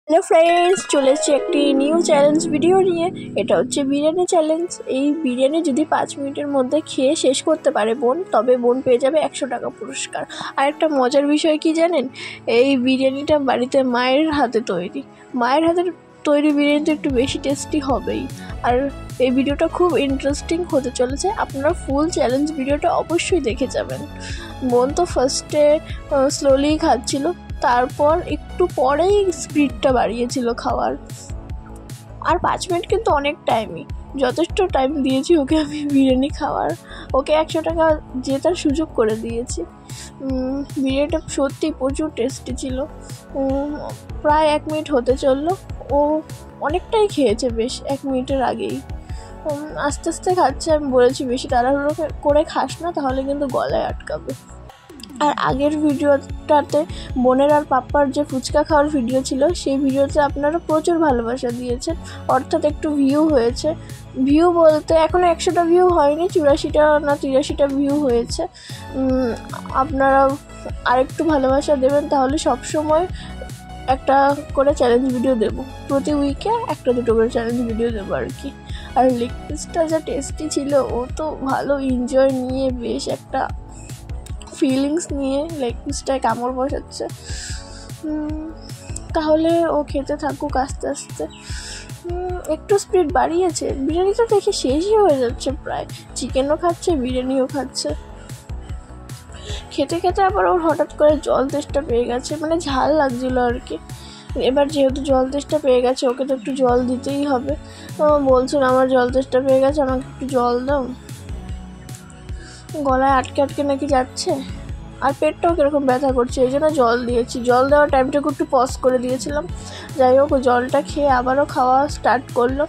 Hello friends, চলে এসেছি একটি নিউ চ্যালেঞ্জ ভিডিও নিয়ে। এটা হচ্ছে বিরিয়ানি চ্যালেঞ্জ। এই বিরিয়ানি যদি 5 মিনিটের মধ্যে খেয়ে শেষ করতে পারে বোন, তবে বোন পেয়ে যাবে 100 টাকা পুরস্কার। আর একটা মজার বিষয় কি জানেন, এই বিরিয়ানিটা বাড়িতে মায়ের হাতে তৈরি। মায়ের হাতের তৈরি বিরিয়ানি তো একটু বেশি টেস্টি হবেই। আর এই ভিডিওটা খুব ইন্টারেস্টিং হতে চলেছে, আপনারা ফুল চ্যালেঞ্জ ভিডিওটা অবশ্যই দেখে যাবেন। বোন তো ফার্স্টে স্লোলি খাচ্ছিল, তারপর একটু পরেই স্পিডটা বাড়িয়েছিল খাওয়ার। আর 5 মিনিট কিন্তু অনেক টাইমই, যথেষ্ট টাইম দিয়েছি ওকে আমি বিরিয়ানি খাওয়ার। ওকে 100 টাকা জেতার সুযোগ করে দিয়েছি। বিরিয়ানিটা সত্যি প্রচুর টেস্টি ছিল। প্রায় 1 মিনিট হতে চললো, ও অনেকটাই খেয়েছে বেশ 1 মিনিটের আগেই। আস্তে আস্তে খাচ্ছে। আমি বলেছি বেশি তাড়াহুড়ো করে খাস না, তাহলে কিন্তু গলায় আটকাবে। আর আগের ভিডিওটাতে বোনের আর পাপ্পার যে ফুচকা খাওয়ার ভিডিও ছিল, সেই ভিডিওতে আপনারা প্রচুর ভালোবাসা দিয়েছেন, অর্থাৎ একটু ভিউ হয়েছে। ভিউ বলতে এখনও 100টা ভিউ হয়নি, 84টা না 83টা ভিউ হয়েছে। আপনারা আরেকটু ভালোবাসা দেবেন, তাহলে সবসময় একটা করে চ্যালেঞ্জ ভিডিও দেবো। প্রতি উইকে একটা দুটো করে চ্যালেঞ্জ ভিডিও দেবো আর কি। আর লেগ পিসটা যা টেস্টি ছিল, ও তো ভালো এনজয় নিয়ে বেশ একটা ফিলিংস নিয়ে লেগ পিসটায় কামড় বসাচ্ছে। তাহলে ও খেতে থাকুক আস্তে আস্তে। একটু স্পিড বাড়িয়েছে, বিরিয়ানিটা দেখে শেষই হয়ে যাচ্ছে প্রায়। চিকেনও খাচ্ছে, বিরিয়ানিও খাচ্ছে। খেতে খেতে আবার ওর হঠাৎ করে জল তেষ্টা পেয়ে গেছে, মানে ঝাল লাগছিল আর কি। এবার যেহেতু জল তেষ্টা পেয়ে গেছে, ওকে তো একটু জল দিতেই হবে। বলছেন আমার জল তেষ্টা পেয়ে গেছে, আমাকে একটু জল দাও। গলায় আটকে আটকে নাকি যাচ্ছে, আর পেটটাও কীরকম ব্যথা করছে, এই জন্য জল দিয়েছি। জল দেওয়ার টাইমটাকে একটু পজ করে দিয়েছিলাম। যাই হোক, জলটা খেয়ে আবারও খাওয়া স্টার্ট করলো।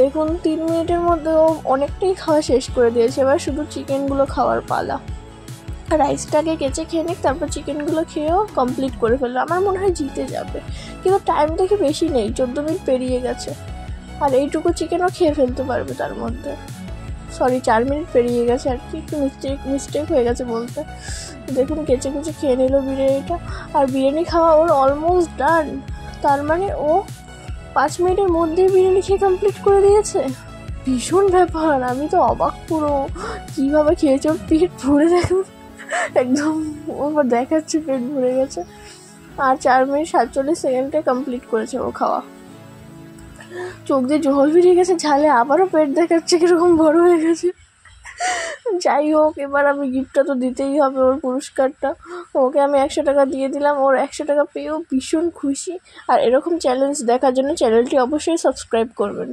দেখুন 3 মিনিটের মধ্যে ও অনেকটাই খাওয়া শেষ করে দিয়েছে। এবার শুধু চিকেনগুলো খাওয়ার পালা। রাইসটাকে কেচে খেয়ে নিক, তারপর চিকেনগুলো খেয়েও কমপ্লিট করে ফেললো। আমার মনে হয় জিতে যাবে, কিন্তু টাইম দেখে বেশি নেই, 14 মিনিট পেরিয়ে গেছে। আর এইটুকু চিকেনও খেয়ে ফেলতে পারবে তার মধ্যে। সরি, 4 মিনিট পেরিয়ে গেছে আর কি, একটু মিস্টেক হয়ে গেছে বলতে। দেখুন কেচে কুচে খেয়ে নিল বিরিয়ানিটা। আর বিরিয়ানি খাওয়া ওর অলমোস্ট ডান। তার মানে ও 5 মিনিটের মধ্যেই বিরিয়ানি খেয়ে কমপ্লিট করে দিয়েছে। ভীষণ ব্যাপার, আমি তো অবাক পুরো, কীভাবে খেয়েছে। ওর পেট ভরে দেখুন, একদম ওর দেখাচ্ছে পেট ভরে গেছে। আর 4 মিনিট 47 সেকেন্ডে কমপ্লিট করেছে ও খাওয়া। চোখ দিয়ে জল বেরিয়ে গেছে ঝালে, আবারও পেট দেখাচ্ছে কীরকম বড় হয়ে গেছে। যাই হোক, এবার আমি গিফটটা তো দিতেই হবে, ওর পুরস্কারটা। ওকে আমি 100 টাকা দিয়ে দিলাম, ওর 100 টাকা পেয়েও ভীষণ খুশি। আর এরকম চ্যালেঞ্জ দেখার জন্য চ্যানেলটি অবশ্যই সাবস্ক্রাইব করবেন।